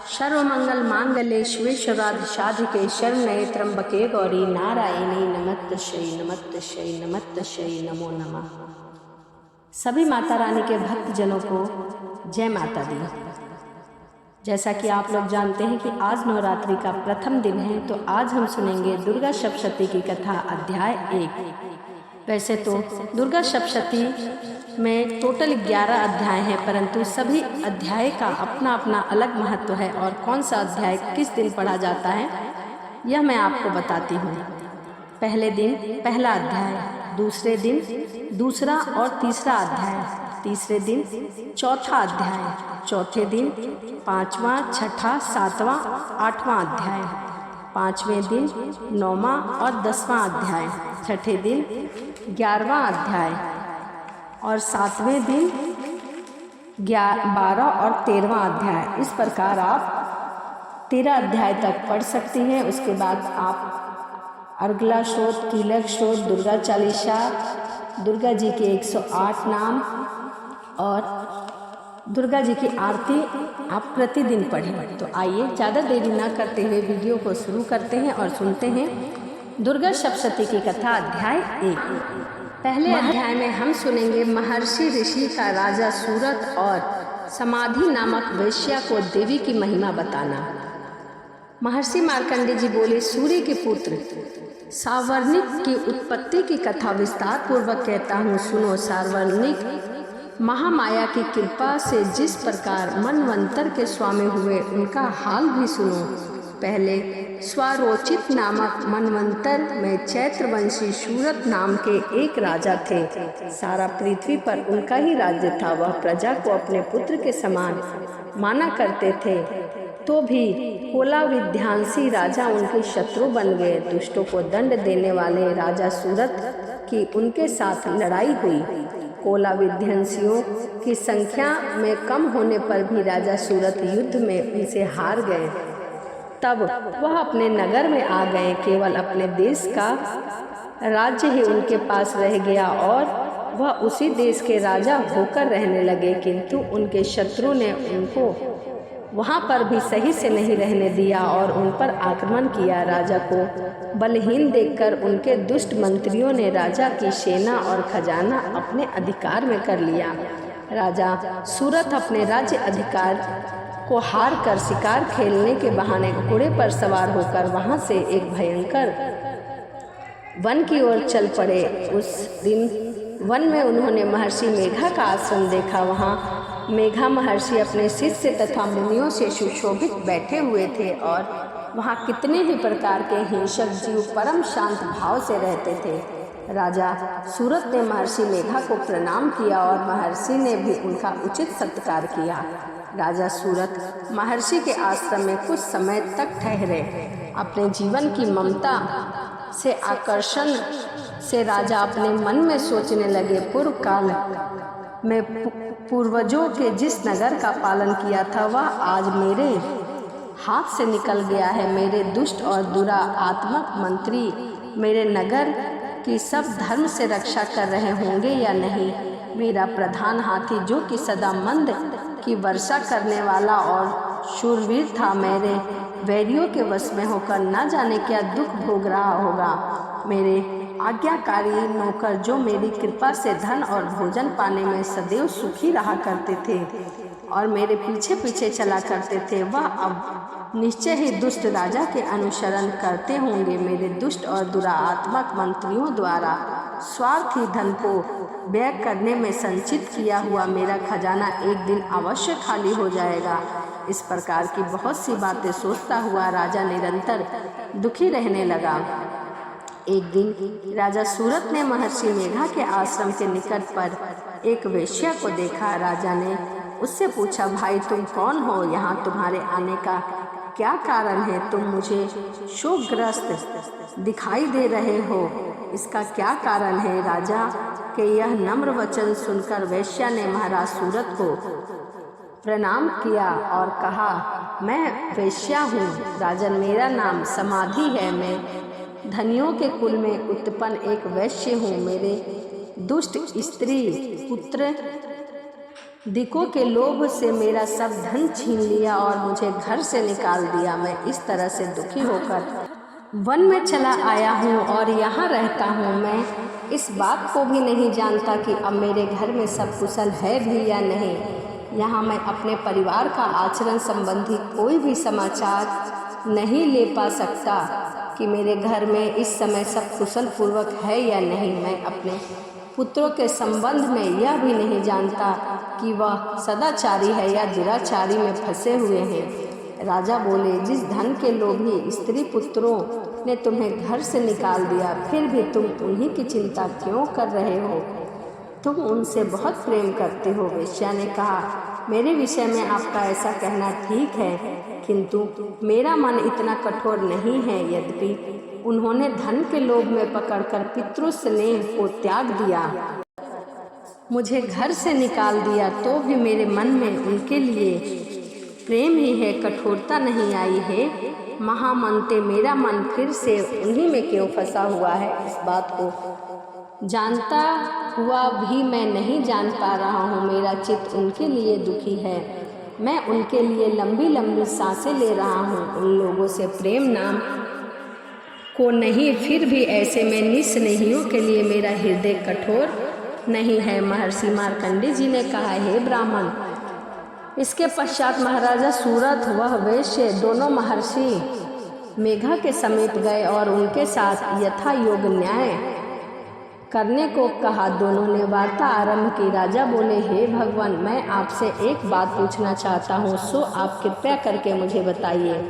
सर्वमंगल मांगल्ये शिवे सर्वार्थ साधिके शरण्ये त्र्यंबके गौरी नारायणी नमस्तस्यै नमो नमः। सभी माता रानी के भक्तजनों को जय माता दी। जैसा कि आप लोग जानते हैं कि आज नवरात्रि का प्रथम दिन है, तो आज हम सुनेंगे दुर्गा सप्तशती की कथा अध्याय 1। वैसे तो दुर्गा सप्तशती में टोटल 11 अध्याय हैं, परंतु सभी अध्याय का अपना अपना अलग महत्व है और कौन सा अध्याय किस दिन पढ़ा जाता है यह मैं आपको बताती हूँ। पहले दिन पहला अध्याय, दूसरे दिन दूसरा और तीसरा अध्याय, तीसरे दिन चौथा अध्याय, चौथे दिन पांचवा, छठा, सातवां, आठवां अध्याय, पांचवें दिन नौवां और 10वां अध्याय, छठे दिन 11वां अध्याय और सातवें दिन 12 और 13वां अध्याय। इस प्रकार आप 13 अध्याय तक पढ़ सकती हैं। उसके बाद आप अर्गला श्लोक, कीलक श्लोक, दुर्गा चालीसा, दुर्गा जी के 108 नाम और दुर्गा जी की आरती आप प्रतिदिन पढ़ें। तो आइए ज़्यादा देरी न करते हुए वीडियो को शुरू करते हैं और सुनते हैं दुर्गा सप्तशती की कथा अध्याय 1। पहले अध्याय में हम सुनेंगे महर्षि ऋषि का राजा सूरत और समाधि नामक वेश्या को देवी की महिमा बताना। महर्षि मार्कंडेय जी बोले, सूर्य के पुत्र सावर्णिक की उत्पत्ति की कथा विस्तार पूर्वक कहता हूँ, सुनो। सावर्णिक महामाया की कृपा से जिस प्रकार मनवंतर के स्वामी हुए, उनका हाल भी सुनो। पहले स्वारोचित नामक मनवंतर में चैत्रवंशी सूरत नाम के एक राजा थे। सारा पृथ्वी पर उनका ही राज्य था। वह प्रजा को अपने पुत्र के समान माना करते थे, तो भी कोलाविध्यांसी राजा उनके शत्रु बन गए। दुष्टों को दंड देने वाले राजा सूरत की उनके साथ लड़ाई हुई। कोलाविध्यांसियों की संख्या में कम होने पर भी राजा सूरत युद्ध में उनसे हार गए। तब वह अपने नगर में आ गए। केवल अपने देश का राज्य ही उनके पास रह गया और वह उसी देश के राजा होकर रहने लगे, किंतु उनके शत्रु ने उनको वहाँ पर भी सही से नहीं रहने दिया और उन पर आक्रमण किया। राजा को बलहीन देखकर उनके दुष्ट मंत्रियों ने राजा की सेना और खजाना अपने अधिकार में कर लिया। राजा सूरत अपने राज्य अधिकार को हार कर शिकार खेलने के बहाने घोड़े पर सवार होकर वहाँ से एक भयंकर वन की ओर चल पड़े। उस दिन वन में उन्होंने महर्षि मेघा का आश्रम देखा। वहाँ मेघा महर्षि अपने शिष्य तथा मुनियों से सुशोभित बैठे हुए थे और वहाँ कितने ही प्रकार के हिंसक जीव परम शांत भाव से रहते थे। राजा सूरत ने महर्षि मेघा को प्रणाम किया और महर्षि ने भी उनका उचित सत्कार किया। राजा सूरत महर्षि के आश्रम में कुछ समय तक ठहरे। अपने जीवन की ममता से आकर्षण से राजा अपने मन में सोचने लगे, पूर्व काल में पूर्वजों के जिस नगर का पालन किया था वह आज मेरे हाथ से निकल गया है। मेरे दुष्ट और बुरा आत्मक मंत्री मेरे नगर की सब धर्म से रक्षा कर रहे होंगे या नहीं। मेरा प्रधान हाथी, जो कि सदा मंद की वर्षा करने वाला और शूरवीर था, मेरे वैरियों के वश में होकर न जाने क्या दुख भोग रहा होगा। मेरे आज्ञाकारी नौकर, जो मेरी कृपा से धन और भोजन पाने में सदैव सुखी रहा करते थे और मेरे पीछे पीछे चला करते थे, वह अब निश्चय ही दुष्ट राजा के अनुसरण करते होंगे। मेरे दुष्ट और दुरात्मक मंत्रियों द्वारा स्वार्थी धन को व्यय करने में संचित किया हुआ मेरा खजाना एक दिन अवश्य खाली हो जाएगा। इस प्रकार की बहुत सी बातें सोचता हुआ राजा निरंतर दुखी रहने लगा। एक दिन राजा सूरत ने महर्षि मेघा के आश्रम के निकट पर एक वेश्या को देखा। राजा ने उससे पूछा, भाई तुम कौन हो? यहाँ तुम्हारे आने का क्या कारण है? तुम मुझे शोकग्रस्त दिखाई दे रहे हो, इसका क्या कारण है? राजा के यह नम्र वचन सुनकर वेश्या ने महाराज सूरत को प्रणाम किया और कहा, मैं वेश्या हूँ राजन, मेरा नाम समाधि है। मैं धनियों के कुल में उत्पन्न एक वैश्य हूँ। मेरे दुष्ट स्त्री पुत्र दिकों के लोभ से मेरा सब धन छीन लिया और मुझे घर से निकाल दिया। मैं इस तरह से दुखी होकर वन में चला आया हूँ और यहाँ रहता हूँ। मैं इस बात को भी नहीं जानता कि अब मेरे घर में सब कुशल है भी या नहीं। यहाँ मैं अपने परिवार का आचरण संबंधी कोई भी समाचार नहीं ले पा सकता कि मेरे घर में इस समय सब कुशल पूर्वक है या नहीं। मैं अपने पुत्रों के संबंध में यह भी नहीं जानता कि वह सदाचारी है या दुराचारी में फंसे हुए हैं। राजा बोले, जिस धन के लोभी स्त्री पुत्रों ने तुम्हें घर से निकाल दिया, फिर भी तुम उन्हीं की चिंता क्यों कर रहे हो? तुम उनसे बहुत प्रेम करते हो। वेश्या ने कहा, मेरे विषय में आपका ऐसा कहना ठीक है, किंतु मेरा मन इतना कठोर नहीं है। यद्यपि उन्होंने धन के लोभ में पकड़कर पितृ स्नेह को त्याग दिया, मुझे घर से निकाल दिया, तो भी मेरे मन में उनके लिए प्रेम ही है, कठोरता नहीं आई है। महामंते, मेरा मन फिर से उन्हीं में क्यों फंसा हुआ है? इस बात को जानता हुआ भी मैं नहीं जान पा रहा हूँ। मेरा चित्त उनके लिए दुखी है। मैं उनके लिए लंबी लंबी सांसें ले रहा हूँ। उन लोगों से प्रेम नाम को नहीं, फिर भी ऐसे में निस्नेहियों के लिए मेरा हृदय कठोर नहीं है। महर्षि मार्कंडेय जी ने कहा, हे ब्राह्मण। इसके पश्चात महाराजा सूरथ वह वैश्य दोनों महर्षि मेघा के समीप गए और उनके साथ यथा योग न्याय करने को कहा। दोनों ने वार्ता आरंभ की। राजा बोले, हे भगवान, मैं आपसे एक बात पूछना चाहता हूँ, सो आप कृपया करके मुझे बताइए।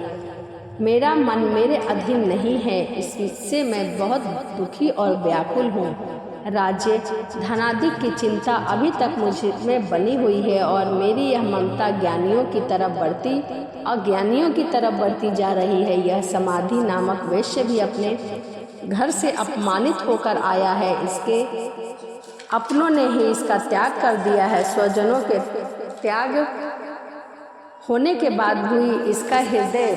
मेरा मन मेरे अधीन नहीं है, इससे मैं बहुत दुखी और व्याकुल हूँ। राज्य धनादि की चिंता अभी तक मुझ में बनी हुई है और मेरी यह ममता ज्ञानियों की तरफ बढ़ती जा रही है। यह समाधि नामक वैश्य भी अपने घर से अपमानित होकर आया है। इसके अपनों ने ही इसका त्याग कर दिया है। स्वजनों के त्याग होने के बाद भी इसका हृदय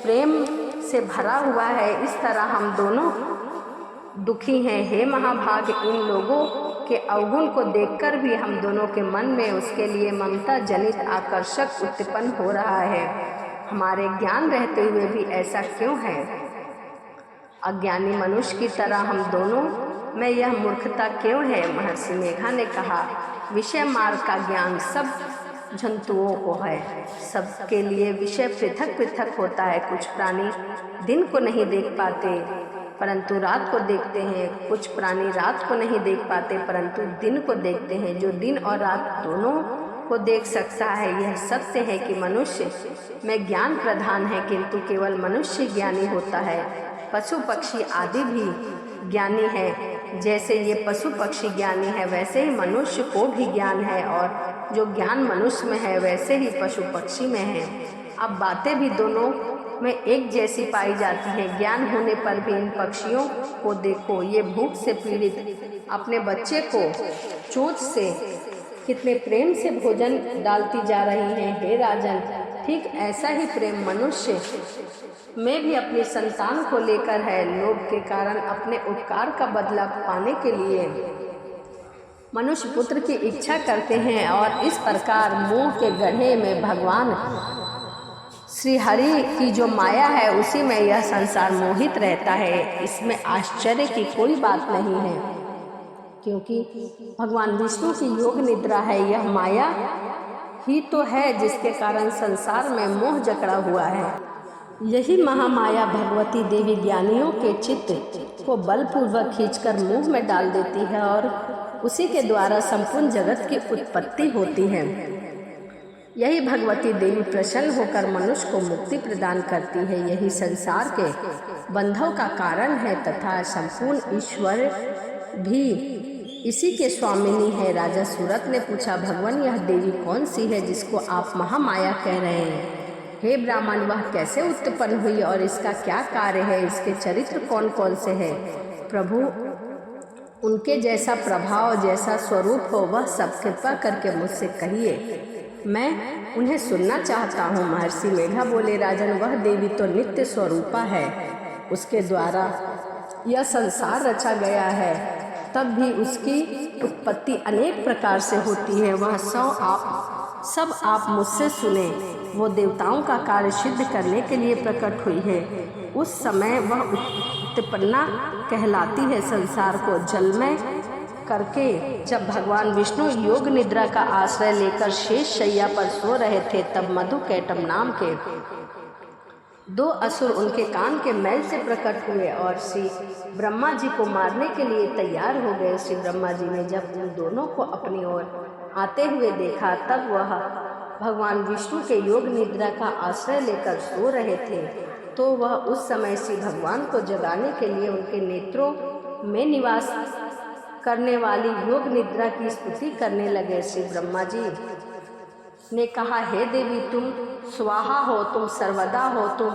प्रेम से भरा हुआ है। इस तरह हम दोनों दुखी हैं। हे महाभाग, इन लोगों के अवगुण को देखकर भी हम दोनों के मन में उसके लिए ममता जनित आकर्षक उत्पन्न हो रहा है। हमारे ज्ञान रहते हुए भी ऐसा क्यों है? अज्ञानी मनुष्य की तरह हम दोनों में यह मूर्खता क्यों है? महर्षि मेघा ने कहा, विषय मार्ग का ज्ञान सब जंतुओं को है। सबके लिए विषय पृथक पृथक होता है। कुछ प्राणी दिन को नहीं देख पाते परंतु रात को देखते हैं। कुछ प्राणी रात को नहीं देख पाते परंतु दिन को देखते हैं। जो दिन और रात दोनों को देख सकता है। यह सत्य है कि मनुष्य में ज्ञान प्रधान है, किंतु केवल मनुष्य ज्ञानी होता है। पशु पक्षी आदि भी ज्ञानी है। जैसे ये पशु पक्षी ज्ञानी है, वैसे ही मनुष्य को भी ज्ञान है, और जो ज्ञान मनुष्य में है वैसे ही पशु पक्षी में है। अब बातें भी दोनों में एक जैसी पाई जाती हैं। ज्ञान होने पर भी इन पक्षियों को देखो, ये भूख से पीड़ित अपने बच्चे को चोंच से कितने प्रेम से भोजन डालती जा रही हैं। हे राजन, ठीक ऐसा ही प्रेम मनुष्य में भी अपनी संतान को लेकर है। लोभ के कारण अपने उपकार का बदला पाने के लिए मनुष्य पुत्र की इच्छा करते हैं, और इस प्रकार मोह के गड्ढे में भगवान श्री हरि की जो माया है उसी में यह संसार मोहित रहता है। इसमें आश्चर्य की कोई बात नहीं है, क्योंकि भगवान विष्णु की योग निद्रा है। यह माया ही तो है जिसके कारण संसार में मोह जकड़ा हुआ है। यही महामाया भगवती देवी ज्ञानियों के चित्त को बलपूर्वक खींचकर मुंह में डाल देती है, और उसी के द्वारा संपूर्ण जगत की उत्पत्ति होती है। यही भगवती देवी प्रसन्न होकर मनुष्य को मुक्ति प्रदान करती है। यही संसार के बंधों का कारण है, तथा संपूर्ण ईश्वर भी इसी के स्वामिनी है। राजा सूरत ने पूछा, भगवान, यह देवी कौन सी है जिसको आप महामाया कह रहे हैं? हे ब्राह्मण, वह कैसे उत्पन्न हुई और इसका क्या कार्य है? इसके चरित्र कौन कौन से हैं? प्रभु, उनके जैसा प्रभाव, जैसा स्वरूप हो, वह सब कृपा करके मुझसे कहिए, मैं उन्हें सुनना चाहता हूँ। महर्षि मेघा बोले, राजन, वह देवी तो नित्य स्वरूपा है। उसके द्वारा यह संसार रचा गया है। तब भी उसकी उत्पत्ति अनेक प्रकार से होती है। वह सब आप मुझसे सुने। वो देवताओं का कार्य सिद्ध करने के लिए प्रकट हुई है। उस समय वह उत्पन्ना कहलाती है। संसार को जलमय करके जब भगवान विष्णु योग निद्रा का आश्रय लेकर शेष शैया पर सो रहे थे, तब मधुकैटभ नाम के 2 असुर उनके कान के मैल से प्रकट हुए और श्री ब्रह्मा जी को मारने के लिए तैयार हो गए। श्री ब्रह्मा जी ने जब उन दोनों को अपनी ओर आते हुए देखा, तब वह भगवान विष्णु के योग निद्रा का आश्रय लेकर सो रहे थे, तो वह उस समय श्री भगवान को जगाने के लिए उनके नेत्रों में निवास करने वाली योग निद्रा की स्तुति करने लगे। श्री ब्रह्मा जी ने कहा, हे देवी, तुम स्वाहा हो, तुम सर्वदा हो, तुम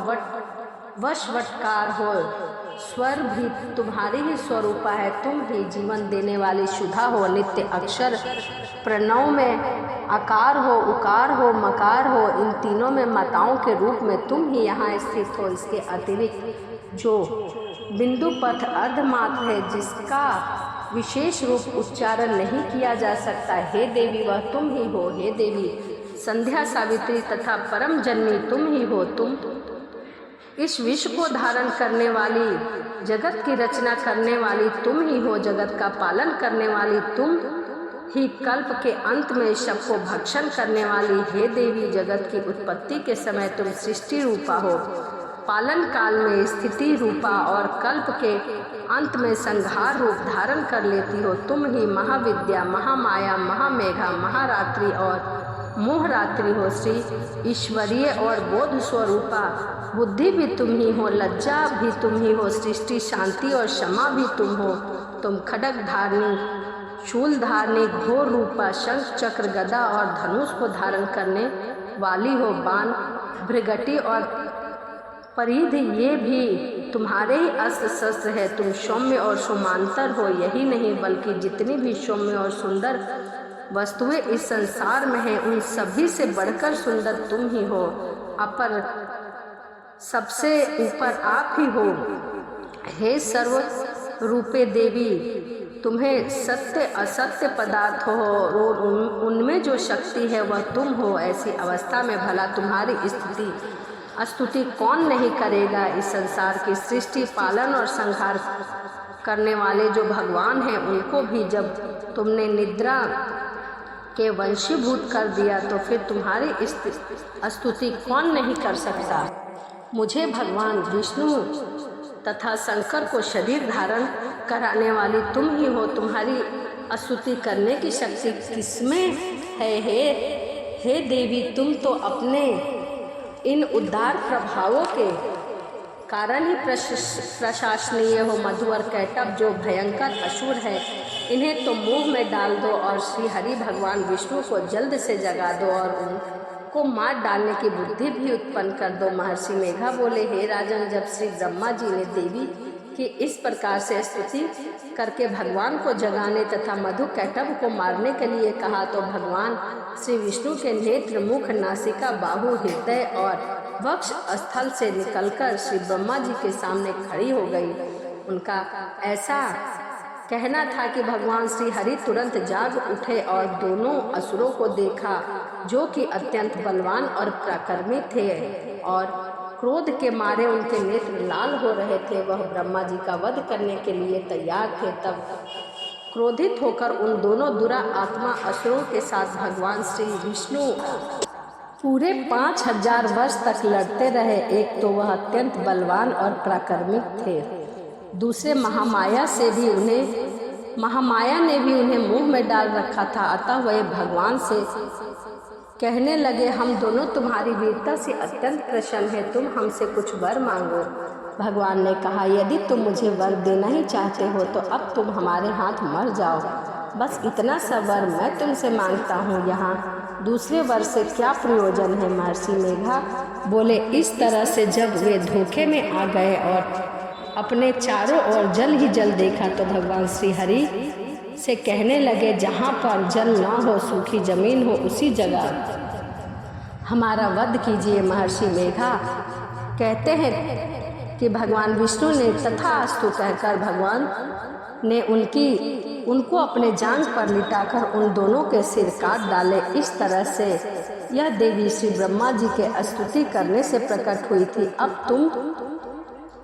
वशवटकार हो, स्वर भी तुम्हारी ही स्वरूपा है, तुम ही जीवन देने वाली शुद्धा हो, नित्य अक्षर प्रणव में आकार हो, उकार हो, मकार हो, इन तीनों में माताओं के रूप में तुम ही यहाँ स्थित हो। इसके अतिरिक्त जो बिंदु पथ अर्धमात्र है, जिसका विशेष रूप उच्चारण नहीं किया जा सकता, हे देवी, वह तुम ही हो। हे देवी, संध्या, सावित्री तथा परम जन्मी तुम ही हो। तुम इस विश्व को धारण करने वाली, जगत की रचना करने वाली तुम ही हो। जगत का पालन करने वाली तुम ही कल्प के अंत में सबको भक्षण करने वाली, हे देवी, जगत की उत्पत्ति के समय तुम सृष्टि रूपा हो, पालन काल में स्थिति रूपा और कल्प के अंत में संहार रूप धारण कर लेती हो। तुम ही महाविद्या, महामाया, महामेघा, महारात्रि और मोहरात्रि हो। श्री ईश्वरीय और बोध स्वरूपा बुद्धि भी तुम ही हो, लज्जा भी तुम ही हो, सृष्टि, शांति और क्षमा भी तुम हो। तुम खड्ग धारणी, शूल धारणी, घोर रूपा, शंख, चक्र, गदा और धनुष को धारण करने वाली हो। बाण, भृगटी और परिध ये भी तुम्हारे ही अस्त्र शस्त्र है। तुम सौम्य और सोमांतर हो। यही नहीं बल्कि जितनी भी सौम्य और सुंदर वस्तुएं इस संसार में हैं, उन सभी से बढ़कर सुंदर तुम ही हो। अपर सबसे ऊपर आप ही हो। हे सर्व रूपे देवी, तुम्हें सत्य असत्य पदार्थ हो और उनमें जो शक्ति है वह तुम हो। ऐसी अवस्था में भला तुम्हारी स्तुति कौन नहीं करेगा। इस संसार की सृष्टि, पालन और संहार करने वाले जो भगवान हैं, उनको भी जब तुमने निद्रा के वंशीभूत कर दिया, तो फिर तुम्हारी स्तुति कौन नहीं कर सकता। मुझे भगवान विष्णु तथा शंकर को शरीर धारण कराने वाली तुम ही हो। तुम्हारी स्तुति करने की शक्ति किसमें है। हे देवी, तुम तो अपने इन उद्धार प्रभावों के कारण ही प्रशंसनीय हो। मधु और कैटभ जो भयंकर असुर है, इन्हें तो मुंह में डाल दो और श्री हरि भगवान विष्णु को जल्द से जगा दो और उनको मार डालने की बुद्धि भी उत्पन्न कर दो। महर्षि मेघा बोले, हे राजन, जब श्री ब्रह्मा जी ने देवी की इस प्रकार से स्तुति करके भगवान को जगाने तथा मधु कैटभ को मारने के लिए कहा, तो भगवान श्री विष्णु के नेत्र, मुख, नासिका, बाहु, हृदय और वक्ष स्थल से निकलकर श्री ब्रह्मा जी के सामने खड़ी हो गई। उनका ऐसा कहना था कि भगवान श्री हरि तुरंत जाग उठे और दोनों असुरों को देखा, जो कि अत्यंत बलवान और पराक्रमी थे और क्रोध के मारे उनके नेत्र लाल हो रहे थे। वह ब्रह्मा जी का वध करने के लिए तैयार थे। तब क्रोधित होकर उन दोनों दुरा आत्मा असुरों के साथ भगवान श्री विष्णु पूरे 5000 वर्ष तक लड़ते रहे। एक तो वह अत्यंत बलवान और पराक्रमी थे, दूसरे महामाया ने भी उन्हें मुंह में डाल रखा था। अतः वह भगवान से कहने लगे, हम दोनों तुम्हारी वीरता से अत्यंत प्रसन्न हैं, तुम हमसे कुछ वर मांगो। भगवान ने कहा, यदि तुम मुझे वर देना ही चाहते हो तो अब तुम हमारे हाथ मर जाओ। बस इतना सा वर मैं तुमसे मांगता हूँ, यहाँ दूसरे वर से क्या प्रयोजन है। महर्षि मेघा बोले, इस तरह से जब वे धोखे में आ गए और अपने चारों ओर जल ही जल देखा, तो भगवान श्री हरि से कहने लगे, जहाँ पर जल ना हो, सूखी जमीन हो, उसी जगह हमारा वध कीजिए। महर्षि मेघा कहते हैं, कि भगवान विष्णु ने तथास्तु कहकर भगवान ने उनको अपने जांघ पर लिटाकर उन दोनों के सिर काट डाले। इस तरह से यह देवी श्री ब्रह्मा जी के स्तुति करने से प्रकट हुई थी। अब तुम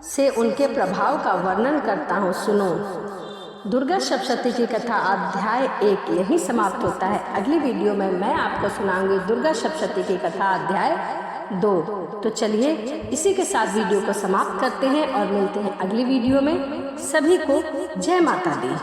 से उनके प्रभाव का वर्णन करता हूँ, सुनो। दुर्गा सप्तशती की कथा अध्याय 1 यही समाप्त होता है। अगली वीडियो में मैं आपको सुनाऊंगी दुर्गा सप्तशती की कथा अध्याय 2। तो चलिए इसी के साथ वीडियो को समाप्त करते हैं और मिलते हैं अगली वीडियो में। सभी को जय माता दी।